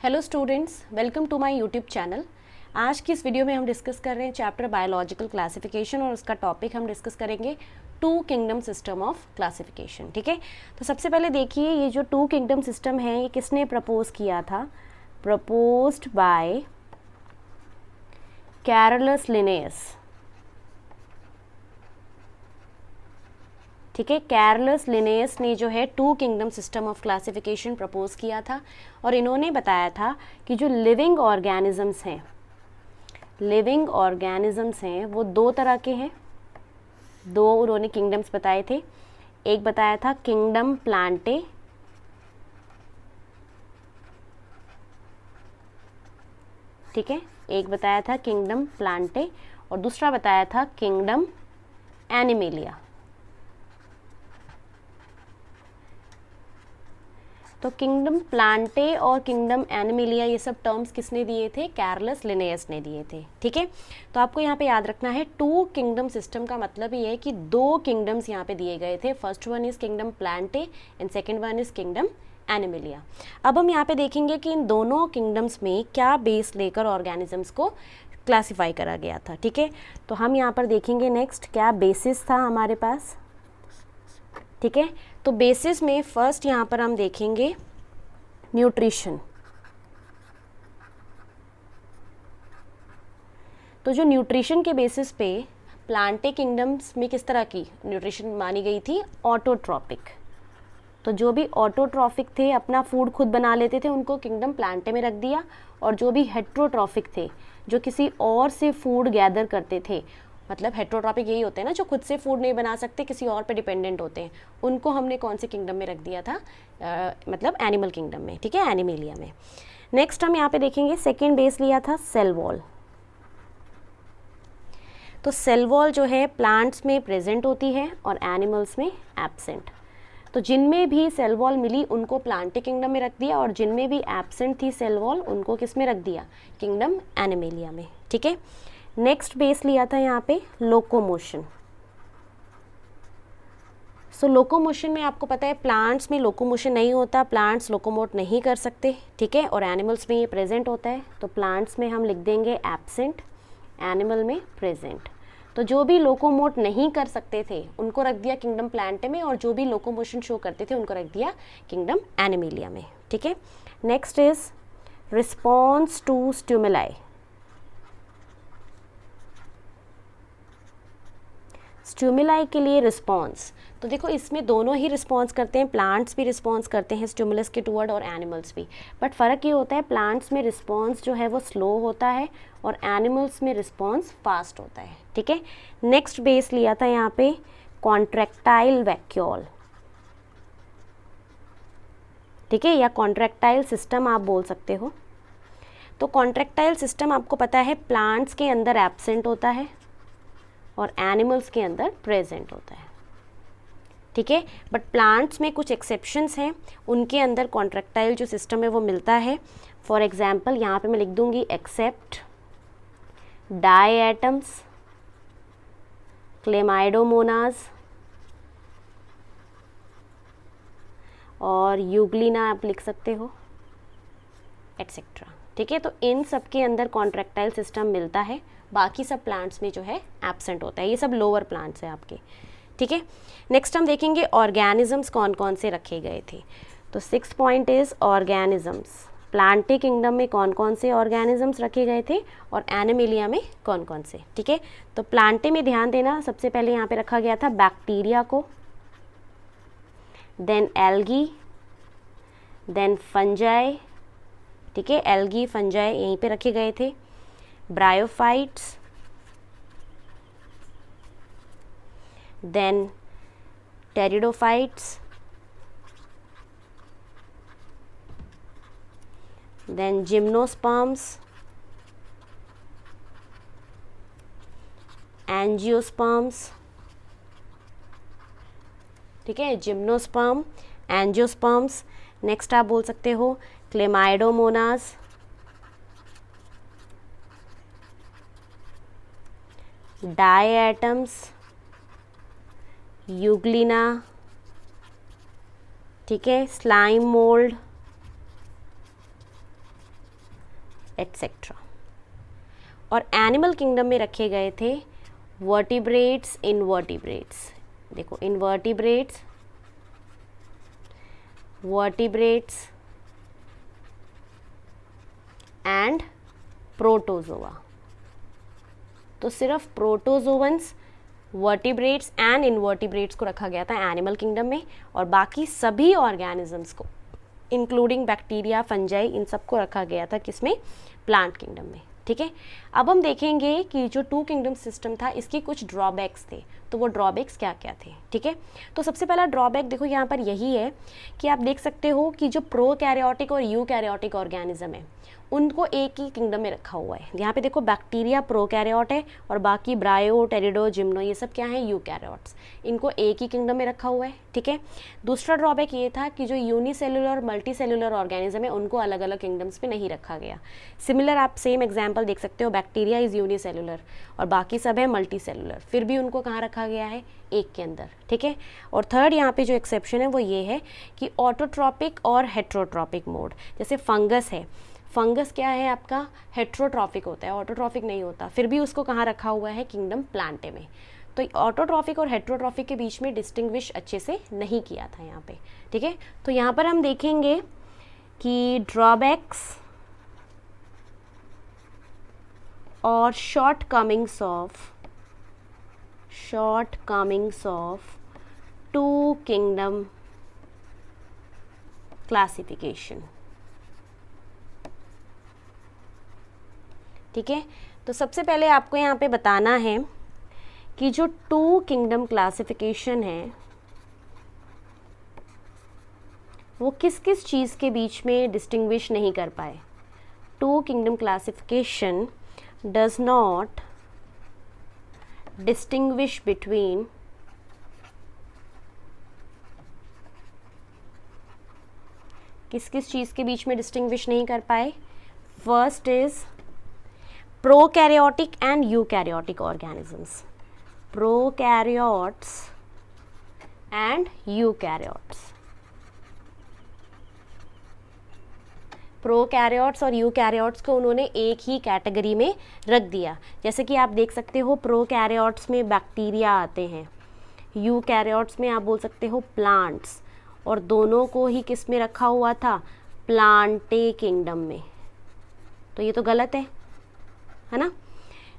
Hello students, welcome to my YouTube channel. आज की इस वीडियो में हम डिस्कस कर रहे हैं चैप्टर बायोलॉजिकल क्लासिफिकेशन और उसका टॉपिक हम डिस्कस करेंगे two kingdom system of classification. ठीक है, तो सबसे पहले देखिए ये जो टू किंगडम सिस्टम है ये किसने प्रपोज किया था? Proposed by Carolus Linnaeus. ठीक है, कैरलस लिनेयस ने जो है two kingdom system of classification propose किया था और इन्होंने बताया था कि जो लिविंग ऑर्गेनिजम्स हैं वो दो तरह के हैं। दो उन्होंने किंगडम्स बताए थे। एक बताया था किंगडम प्लांटे, ठीक है, एक बताया था किंगडम प्लांटे और दूसरा बताया था किंगडम एनिमेलिया। तो किंगडम प्लांटे और किंगडम एनिमेलिया ये सब टर्म्स किसने दिए थे? कैरलस लिनेयस ने दिए थे। ठीक है, तो आपको यहाँ पे याद रखना है टू किंगडम सिस्टम का मतलब ये है कि दो किंगडम्स यहाँ पे दिए गए थे। First one is kingdom Plantae and second one is kingdom animalia. अब हम यहाँ पे देखेंगे कि इन दोनों किंगडम्स में क्या बेस लेकर ऑर्गेनिजम्स को क्लासीफाई करा गया था। ठीक है, तो हम यहाँ पर देखेंगे नेक्स्ट क्या बेसिस था हमारे पास। ठीक है, तो बेसिस में फर्स्ट यहाँ पर हम देखेंगे न्यूट्रिशन। तो जो न्यूट्रिशन के बेसिस पे प्लांटे किंगडम्स में किस तरह की न्यूट्रिशन मानी गई थी? ऑटोट्रॉपिक। तो जो भी ऑटोट्रॉफिक थे, अपना फूड खुद बना लेते थे, उनको किंगडम प्लांटे में रख दिया। और जो भी हेट्रोट्रॉफिक थे, जो किसी और से फूड गैदर करते थे, मतलब हेट्रोट्रॉपिक यही होते हैं ना, जो खुद से फूड नहीं बना सकते, किसी और पे डिपेंडेंट होते हैं, उनको हमने कौन से किंगडम में रख दिया था? मतलब एनिमल किंगडम में। ठीक है, एनिमेलिया में। नेक्स्ट हम यहाँ पे देखेंगे सेकेंड बेस लिया था सेल वॉल। तो सेल वॉल जो है प्लांट्स में प्रेजेंट होती है और एनिमल्स में एब्सेंट। तो जिनमें भी सेल वॉल मिली उनको प्लांटे किंगडम में रख दिया और जिनमें भी एब्सेंट थी सेल वॉल उनको किस में रख दिया? किंगडम एनिमेलिया में। ठीक है, नेक्स्ट बेस लिया था यहाँ पे लोकोमोशन। सो लोकोमोशन में आपको पता है प्लांट्स में लोकोमोशन नहीं होता, प्लांट्स लोकोमोट नहीं कर सकते। ठीक है, और एनिमल्स में ये प्रेजेंट होता है। तो प्लांट्स में हम लिख देंगे एब्सेंट, एनिमल में प्रेजेंट। तो जो भी लोकोमोट नहीं कर सकते थे उनको रख दिया किंगडम प्लांटे में और जो भी लोकोमोशन शो करते थे उनको रख दिया किंगडम एनिमेलिया में। ठीक है, next is response to stimuli. Stimuli के लिए रिस्पॉन्स, तो देखो इसमें दोनों ही रिस्पॉन्स करते हैं, प्लांट्स भी रिस्पॉन्स करते हैं स्टिमुलस के टुवर्ड और एनिमल्स भी। बट फ़र्क ये होता है प्लांट्स में रिस्पॉन्स जो है वो स्लो होता है और एनिमल्स में रिस्पॉन्स फास्ट होता है। ठीक है, नेक्स्ट बेस लिया था यहाँ पे कॉन्ट्रैक्टाइल वैक्यूल। ठीक है, या कॉन्ट्रैक्टाइल सिस्टम आप बोल सकते हो। तो कॉन्ट्रैक्टाइल सिस्टम आपको पता है प्लांट्स के अंदर एब्सेंट होता है और एनिमल्स के अंदर प्रेजेंट होता है। ठीक है, बट प्लांट्स में कुछ एक्सेप्शंस हैं, उनके अंदर कॉन्ट्रैक्टाइल जो सिस्टम है वो मिलता है। फॉर एग्जांपल यहाँ पे मैं लिख दूंगी एक्सेप्ट डायएटम्स, क्लेमाइडोमोनास और यूग्लिना आप लिख सकते हो, एटसेट्रा। ठीक है, तो इन सब के अंदर कॉन्ट्रैक्टाइल सिस्टम मिलता है, बाकी सब प्लांट्स में जो है एब्सेंट होता है। ये सब लोअर प्लांट्स हैं आपके। ठीक है, नेक्स्ट हम देखेंगे ऑर्गेनिजम्स कौन कौन से रखे गए थे। तो 6 point is organisms. Plantae kingdom में कौन कौन से ऑर्गेनिजम्स रखे गए थे और एनिमेलिया में कौन कौन से। ठीक है, तो प्लांटे में ध्यान देना, सबसे पहले यहाँ पे रखा गया था बैक्टीरिया को, देन एल्गी, देन फंजाई। ठीक है, एल्गी फंजाई यहीं पे रखे गए थे। Bryophytes, then pteridophytes, then gymnosperms, angiosperms। ठीक है, जिम्नोस्पर्म, एंजियोस्पर्म्स। नेक्स्ट आप बोल सकते हो क्लेमाइडोमोनास, डायएटम्स, यूग्लिना। ठीक है, स्लाइम मोल्ड, एट्सेट्रा। और एनिमल किंगडम में रखे गए थे वर्टिब्रेट्स, इनवर्टिब्रेट्स, देखो इनवर्टिब्रेट्स, वर्टिब्रेट्स एंड प्रोटोजोआ। तो सिर्फ प्रोटोजोवंस, वर्टिब्रेट्स एंड इनवर्टिब्रेट्स को रखा गया था एनिमल किंगडम में, और बाकी सभी ऑर्गेनिजम्स को इंक्लूडिंग बैक्टीरिया, फंजाई, इन सबको रखा गया था किसमें, प्लांट किंगडम में। ठीक है, अब हम देखेंगे कि जो टू किंगडम सिस्टम था इसके कुछ ड्रॉबैक्स थे, तो वो ड्रॉबैक्स क्या क्या थे। ठीक है, तो सबसे पहला ड्रॉबैक देखो यहाँ पर यही है कि आप देख सकते हो कि जो प्रोकैरियोटिक और यूकैरियोटिक ऑर्गेनिज्म है उनको एक ही किंगडम में रखा हुआ है। यहाँ पे देखो बैक्टीरिया प्रोकैरियोट है और बाकी ब्रायो, टेरिडो, जिम्नो ये सब क्या है, यूकैरियोट्स, इनको एक ही किंगडम में रखा हुआ है। ठीक है, दूसरा ड्रॉबैक ये था कि जो यूनिसेलुलर और मल्टी सेलुलर ऑर्गेनिज्म है उनको अलग अलग किंगडम्स में नहीं रखा गया। सिमिलर आप सेम एग्जाम्पल देख सकते हो, बैक्टीरिया इज यूनिसेलुलर और बाकी सब है मल्टी सेलुलर, फिर भी उनको कहाँ रखा गया है, एक के अंदर। ठीक है, और थर्ड यहाँ पे जो एक्सेप्शन है वो ये है कि ऑटोट्रॉपिक और हेट्रोट्रॉपिक मोड, जैसे फंगस है, फंगस क्या है आपका, हेट्रोट्रॉफिक होता है, ऑटोट्रॉफिक नहीं होता, फिर भी उसको कहाँ रखा हुआ है, किंगडम प्लांटे में। तो ऑटोट्रॉफिक और हेट्रोट्रॉफिक के बीच में डिस्टिंग्विश अच्छे से नहीं किया था यहाँ पे। ठीक है, तो यहाँ पर हम देखेंगे कि ड्रॉबैक्स और shortcomings of two kingdom classification. ठीक है, तो सबसे पहले आपको यहाँ पे बताना है कि जो टू किंगडम क्लासिफिकेशन है वो किस किस चीज़ के बीच में डिस्टिंग्विश नहीं कर पाए। Two kingdom classification does not distinguish between किस किस चीज़ के बीच में डिस्टिंग्विश नहीं कर पाए। First is prokaryotic and eukaryotic organisms, prokaryotes and eukaryotes। Prokaryotes और यूकैरियोट्स को उन्होंने एक ही कैटेगरी में रख दिया। जैसे कि आप देख सकते हो प्रोकैरियोट्स में बैक्टीरिया आते हैं, यूकैरियोट्स में आप बोल सकते हो प्लांट्स, और दोनों को ही किस में रखा हुआ था, प्लांटे किंगडम में। तो ये तो गलत है ना।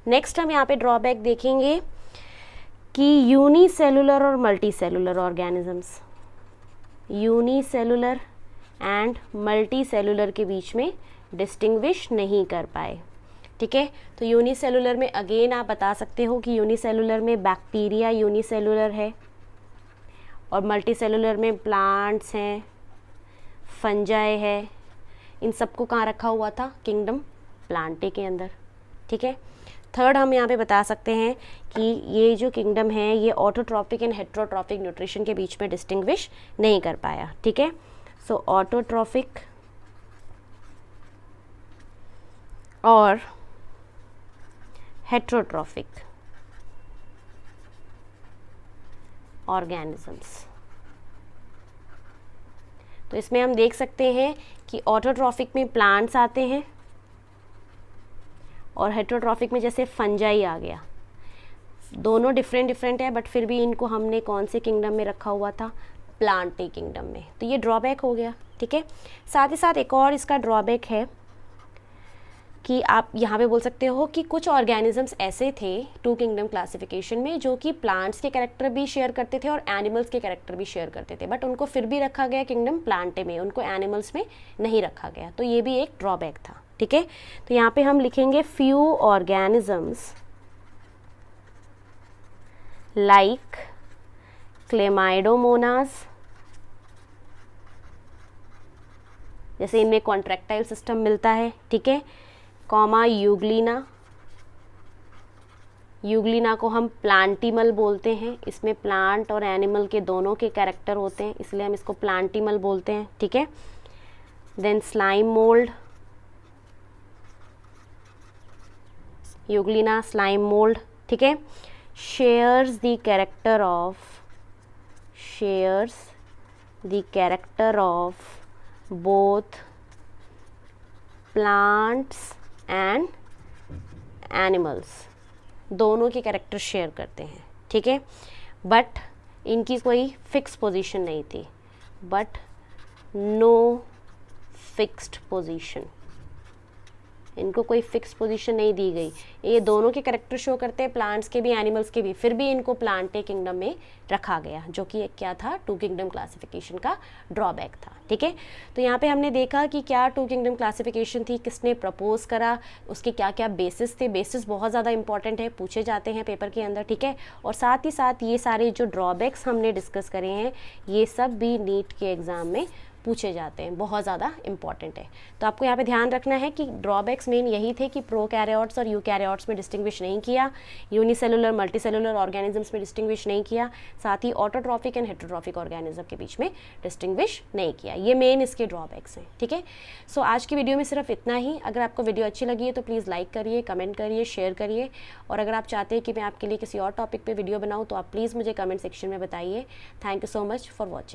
नेक्स्ट हम यहाँ पे ड्रॉबैक देखेंगे कि यूनिसेलुलर और multi cellular organisms, unicellular and multi cellular के बीच में डिस्टिंग्विश नहीं कर पाए। ठीक है, तो यूनिसेलुलर में अगेन आप बता सकते हो कि यूनिसेलुलर में बैक्टीरिया यूनिसेलुलर है और मल्टी सेलुलर में प्लांट्स हैं, फंजाई है, इन सबको कहाँ रखा हुआ था, किंगडम प्लांटे के अंदर। ठीक है, थर्ड हम यहाँ पे बता सकते हैं कि ये जो किंगडम है ये ऑटोट्रॉपिक एंड हेट्रोट्रॉपिक न्यूट्रिशन के बीच में डिस्टिंग्विश नहीं कर पाया। ठीक है, सो ऑटोट्रॉपिक और हेट्रोट्रॉपिक ऑर्गेनिजम्स, तो इसमें हम देख सकते हैं कि ऑटोट्रॉपिक में प्लांट्स आते हैं और हेट्रोट्रॉपिक में जैसे फंजाई आ गया। दोनों डिफरेंट है बट फिर भी इनको हमने कौन से किंगडम में रखा हुआ था, प्लांटे किंगडम में। तो ये ड्रॉबैक हो गया। ठीक है, साथ ही साथ एक और इसका ड्रॉबैक है कि आप यहाँ पे बोल सकते हो कि कुछ ऑर्गेनिजम्स ऐसे थे टू किंगडम क्लासिफिकेशन में जो कि प्लांट्स के कैरेक्टर भी शेयर करते थे और एनिमल्स के कैरेक्टर भी शेयर करते थे, बट उनको फिर भी रखा गया किंगडम प्लांटे में, उनको एनिमल्स में नहीं रखा गया। तो ये भी एक ड्रॉबैक था। ठीक है, तो यहाँ पे हम लिखेंगे फ्यू ऑर्गेनिजम्स लाइक क्लेमाइडोमोनास, जैसे इनमें कॉन्ट्रैक्टाइल सिस्टम मिलता है। ठीक है, कॉमा यूग्लिना, यूग्लिना को हम प्लांटिमल बोलते हैं, इसमें प्लांट और एनिमल के दोनों के कैरेक्टर होते हैं इसलिए हम इसको प्लांटिमल बोलते हैं। ठीक है, then slime mould, euglena slime mould. ठीक है, shares the character of both plants and animals दोनों के कैरेक्टर शेयर करते हैं, ठीक है। बट इनकी कोई फिक्स पोजीशन नहीं थी, बट नो फिक्स्ड पोजीशन, इनको कोई फिक्स पोजीशन नहीं दी गई। ये दोनों के कैरेक्टर शो करते हैं, प्लांट्स के भी एनिमल्स के भी, फिर भी इनको प्लांटे किंगडम में रखा गया, जो कि एक क्या था, टू किंगडम क्लासिफिकेशन का ड्रॉबैक था, ठीक है। तो यहाँ पे हमने देखा कि क्या टू किंगडम क्लासिफिकेशन थी, किसने प्रपोज करा, उसके क्या क्या बेसिस थे। बेसिस बहुत ज़्यादा इंपॉर्टेंट है, पूछे जाते हैं पेपर के अंदर, ठीक है। और साथ ही साथ ये सारे जो ड्रॉबैक्स हमने डिस्कस करे हैं, ये सब भी नीट के एग्ज़ाम में पूछे जाते हैं, बहुत ज़्यादा इंपॉर्टेंट है। तो आपको यहाँ पे ध्यान रखना है कि ड्रॉबैक्स मेन यही थे कि प्रोकैरियोट्स और यूकैरियोट्स में डिस्टिंग्विश नहीं किया, यूनिसेलुलर मल्टीसेलुलर ऑर्गेनिजम्स में डिस्टिंग्विश नहीं किया, साथ ही ऑटोट्रॉफिक एंड हेटेरोट्रॉफिक ऑर्गेनिज्म के बीच में डिस्टिंग्विश नहीं किया। ये मेन इसके ड्रॉबैक्स हैं, ठीक है। सो आज की वीडियो में सिर्फ इतना ही। अगर आपको वीडियो अच्छी लगी है तो प्लीज़ लाइक करिए, कमेंट करिए, शेयर करिए, और अगर आप चाहते हैं कि मैं आपके लिए किसी और टॉपिक पर वीडियो बनाऊँ तो आप प्लीज़ मुझे कमेंट सेक्शन में बताइए। Thank you so much for watching.